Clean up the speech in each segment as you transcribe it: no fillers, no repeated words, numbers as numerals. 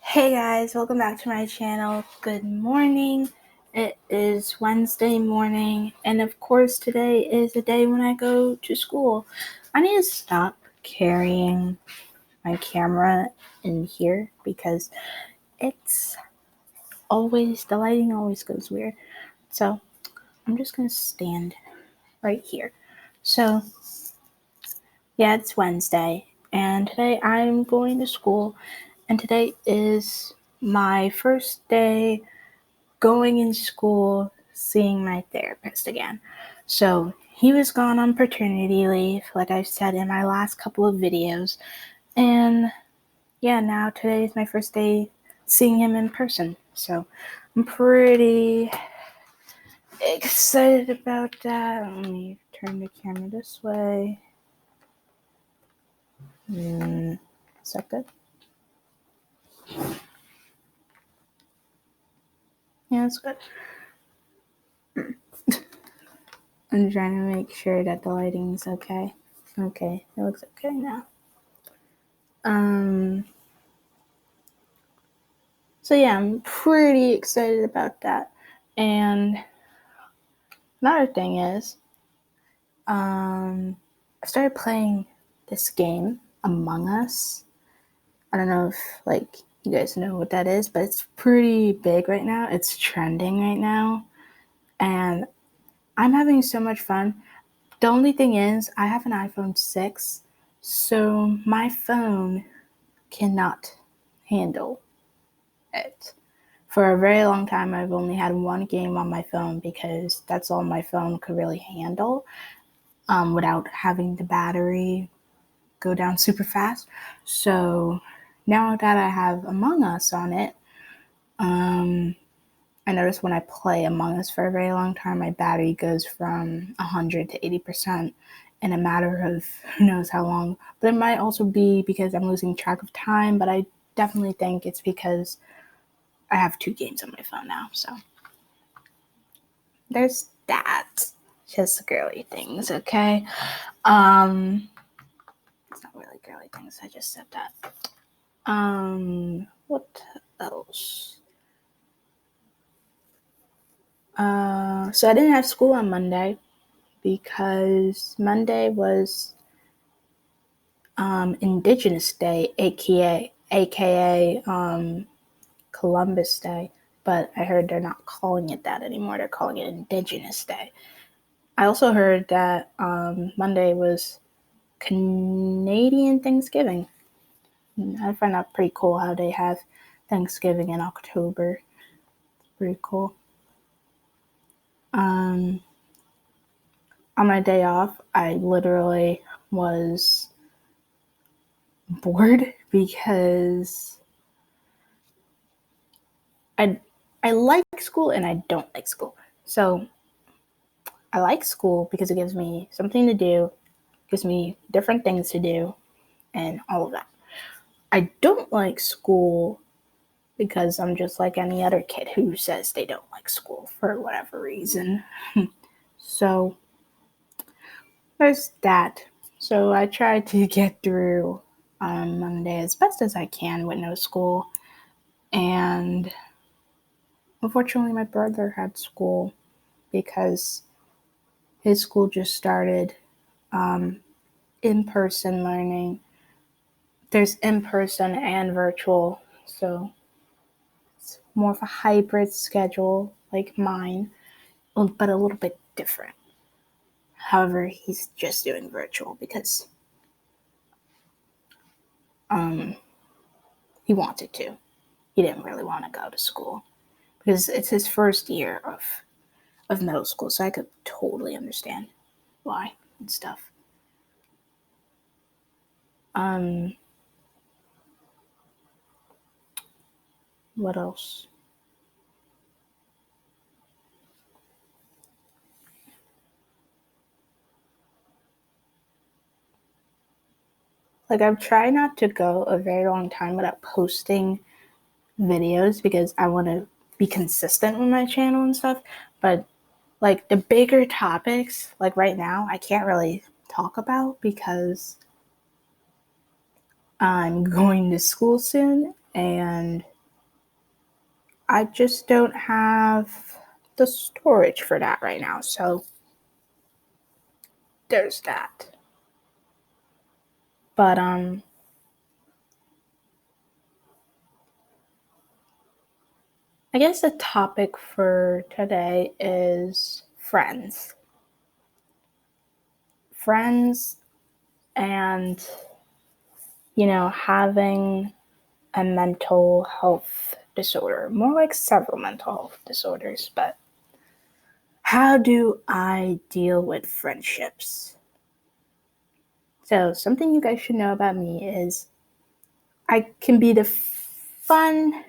Hey guys, welcome back to my channel. Good morning. It is Wednesday morning, and of course today is the day when I go to school. I need to stop carrying my camera in here because it's the lighting always goes weird. So I'm just gonna stand right here. So yeah, it's Wednesday, and today I'm going to school, and today is my first day going in school, seeing my therapist again. So he was gone on paternity leave, like I said in my last couple of videos. And yeah, now today is my first day seeing him in person. So I'm pretty excited about that. Let me turn the camera this way. Is that good? Yeah, that's good. I'm trying to make sure that the lighting's okay. Okay, it looks okay now. So yeah, I'm pretty excited about that. And another thing is, I started playing this game, Among Us. I don't know if you guys know what that is, but it's pretty big right now. It's trending right now, and I'm having so much fun. The only thing is, I have an iPhone 6, so my phone cannot handle it. For a very long time, I've only had one game on my phone because that's all my phone could really handle without having the battery go down super fast. So now that I have Among Us on it, I notice when I play Among Us for a very long time, my battery goes from 100 to 80% in a matter of who knows how long. But it might also be because I'm losing track of time, but I definitely think it's because I have 2 games on my phone now. So there's that. Just girly things, okay? It's not really girly things, I just said that. What else? So I didn't have school on Monday because Monday was Indigenous Day, aka Columbus Day, but I heard they're not calling it that anymore. They're calling it Indigenous Day. I also heard that Monday was Canadian Thanksgiving. I find that pretty cool how they have Thanksgiving in October. It's pretty cool. On my day off, I literally was bored because I like school and I don't like school. So I like school because it gives me something to do, gives me different things to do, and all of that. I don't like school because I'm just like any other kid who says they don't like school for whatever reason. So there's that. So I tried to get through on Monday as best as I can with no school. And unfortunately, my brother had school because his school just started in-person learning. There's in-person and virtual, so it's more of a hybrid schedule like mine, but a little bit different. However, he's just doing virtual because he wanted to. He didn't really want to go to school because it's his first year of middle school, so I could totally understand why and stuff. What else? Like, I've tried not to go a very long time without posting videos because I want to be consistent with my channel and stuff. But like the bigger topics, like right now, I can't really talk about because I'm going to school soon and I just don't have the storage for that right now. So there's that. But I guess the topic for today is friends. Friends and, having a mental health disorder. More like several mental health disorders, but how do I deal with friendships? So, something you guys should know about me is I can be the funnest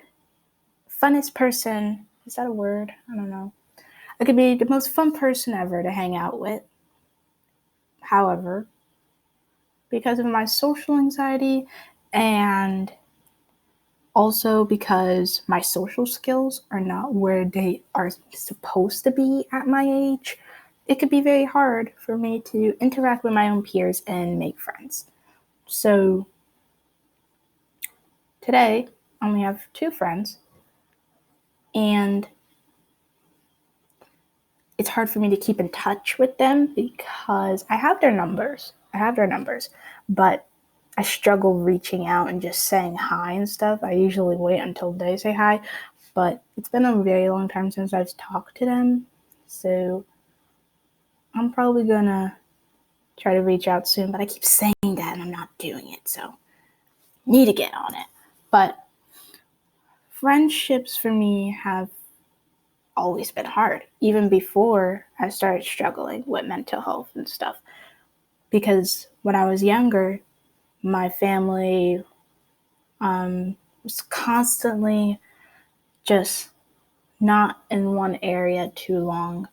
person. Is that a word? I don't know. I could be the most fun person ever to hang out with. However, because of my social anxiety and also because my social skills are not where they are supposed to be at my age, it could be very hard for me to interact with my own peers and make friends. So today, I only have 2 friends, and it's hard for me to keep in touch with them because I have their numbers. But I struggle reaching out and just saying hi and stuff. I usually wait until they say hi, but it's been a very long time since I've talked to them. So I'm probably gonna try to reach out soon, but I keep saying that and I'm not doing it. So need to get on it. But friendships for me have always been hard, even before I started struggling with mental health and stuff. Because when I was younger, my family was constantly just not in one area too long.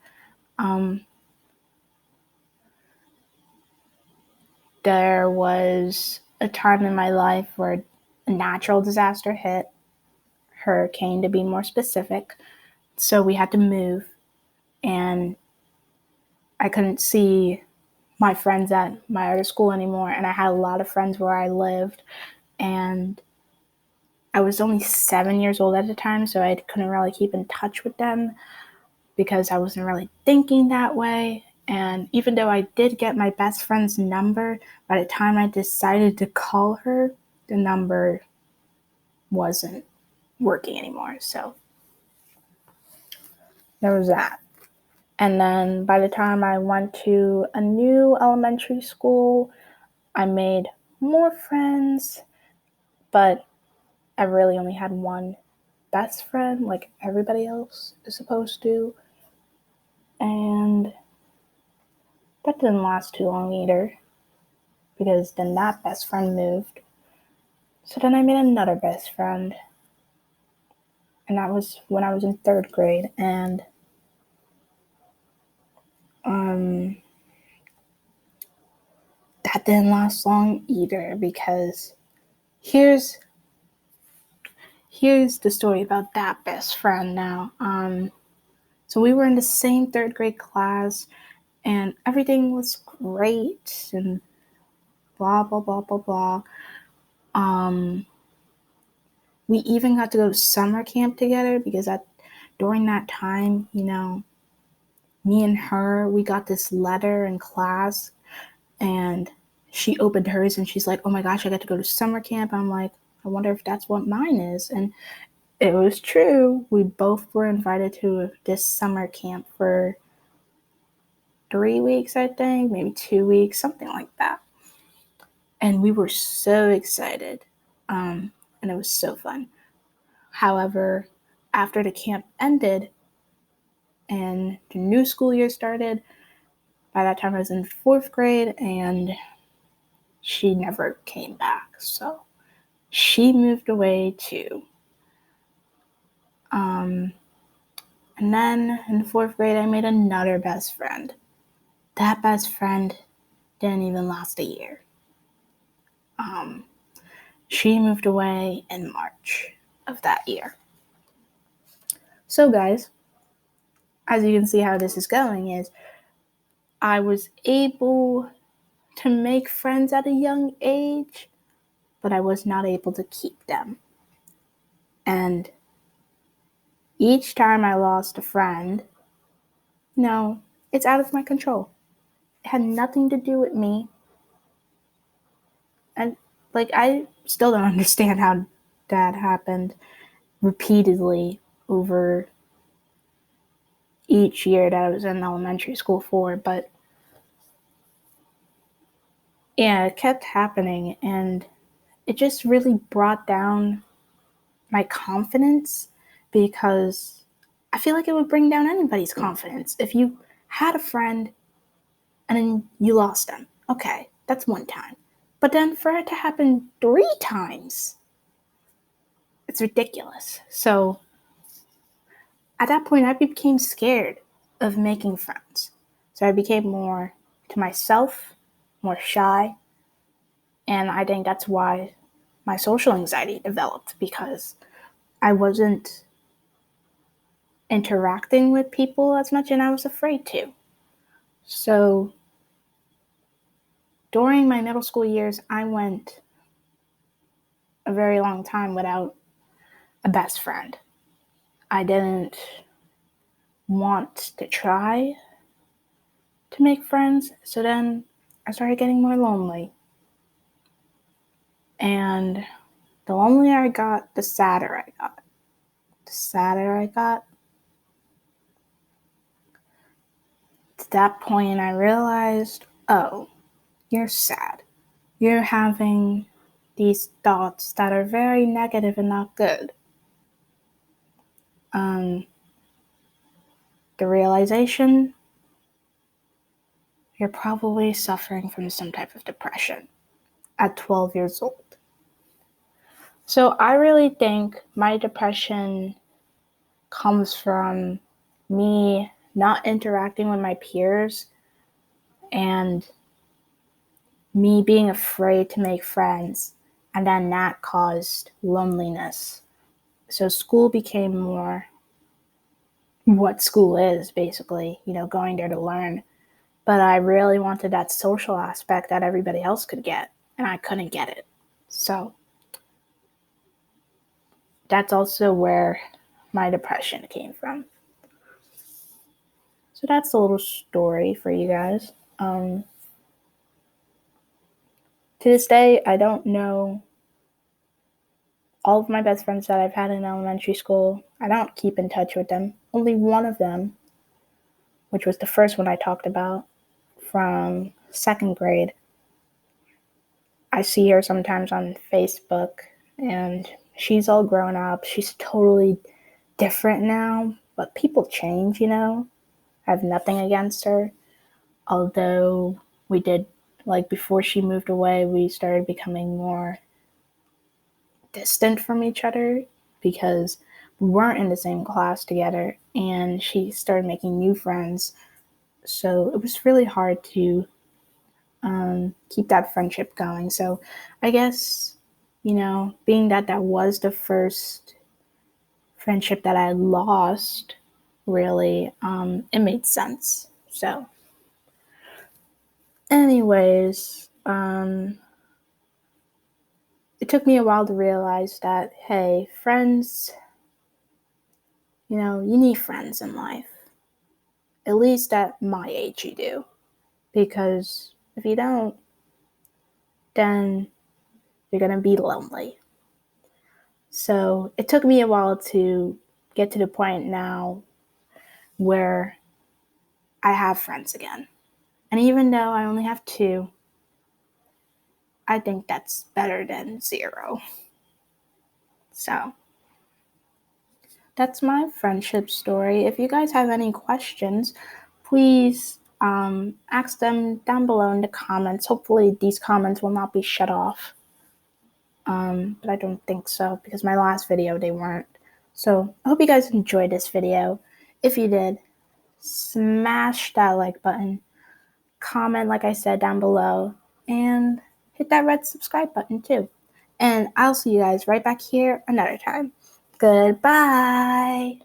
There was a time in my life where a natural disaster hit, hurricane to be more specific. So we had to move, and I couldn't see my friends at my other school anymore. And I had a lot of friends where I lived, and I was only 7 years old at the time, so I couldn't really keep in touch with them because I wasn't really thinking that way. And even though I did get my best friend's number, by the time I decided to call her, the number wasn't working anymore. So there was that. And then by the time I went to a new elementary school, I made more friends, but I really only had one best friend, like everybody else is supposed to. And that didn't last too long either, because then that best friend moved. So then I made another best friend, and that was when I was in 3rd grade. And that didn't last long either, because here's the story about that best friend now. So we were in the same 3rd grade class, and everything was great, and blah, blah, blah, blah, blah. We even got to go to summer camp together because during that time, me and her, we got this letter in class, and she opened hers and she's like, oh my gosh, I got to go to summer camp. I'm like, I wonder if that's what mine is. And it was true. We both were invited to this summer camp for 3 weeks, I think, maybe 2 weeks, something like that. And we were so excited. And it was so fun. However, after the camp ended and the new school year started, by that time I was in 4th grade, and she never came back. So she moved away too. And then in 4th grade, I made another best friend. That best friend didn't even last a year. She moved away in March of that year. So guys, as you can see how this is going is I was able to make friends at a young age, but I was not able to keep them. And each time I lost a friend, no, it's out of my control. It had nothing to do with me. And I still don't understand how that happened repeatedly over each year that I was in elementary school for, but yeah, it kept happening, and it just really brought down my confidence, because I feel like it would bring down anybody's confidence. If you had a friend and then you lost them, okay, that's one time. But then for it to happen 3 times, it's ridiculous. So at that point, I became scared of making friends. So I became more to myself, more shy. And I think that's why my social anxiety developed, because I wasn't interacting with people as much and I was afraid to. So during my middle school years, I went a very long time without a best friend. I didn't want to try to make friends, so then I started getting more lonely. And the lonelier I got, the sadder I got. The sadder I got, to that point I realized, oh, you're sad. You're having these thoughts that are very negative and not good. The realization, you're probably suffering from some type of depression at 12 years old. So I really think my depression comes from me not interacting with my peers and me being afraid to make friends, and then that caused loneliness. So school became more what school is, basically, going there to learn. But I really wanted that social aspect that everybody else could get, and I couldn't get it. So that's also where my depression came from. So that's a little story for you guys. To this day, I don't know all of my best friends that I've had in elementary school. I don't keep in touch with them. Only one of them, which was the first one I talked about, from second grade. I see her sometimes on Facebook, and she's all grown up. She's totally different now, but people change, I have nothing against her. Although we did, before she moved away, we started becoming more distant from each other because we weren't in the same class together, and she started making new friends. So it was really hard to keep that friendship going. So I guess, being that was the first friendship that I lost, really, it made sense. So anyways, it took me a while to realize that, hey, friends, you need friends in life. At least at my age you do. Because if you don't, then you're going to be lonely. So it took me a while to get to the point now where I have friends again. And even though I only have 2, I think that's better than 0. So that's my friendship story. If you guys have any questions, please ask them down below in the comments. Hopefully these comments will not be shut off. But I don't think so, because my last video they weren't. So I hope you guys enjoyed this video. If you did, smash that like button, comment like I said down below, and hit that red subscribe button too. And I'll see you guys right back here another time. Goodbye.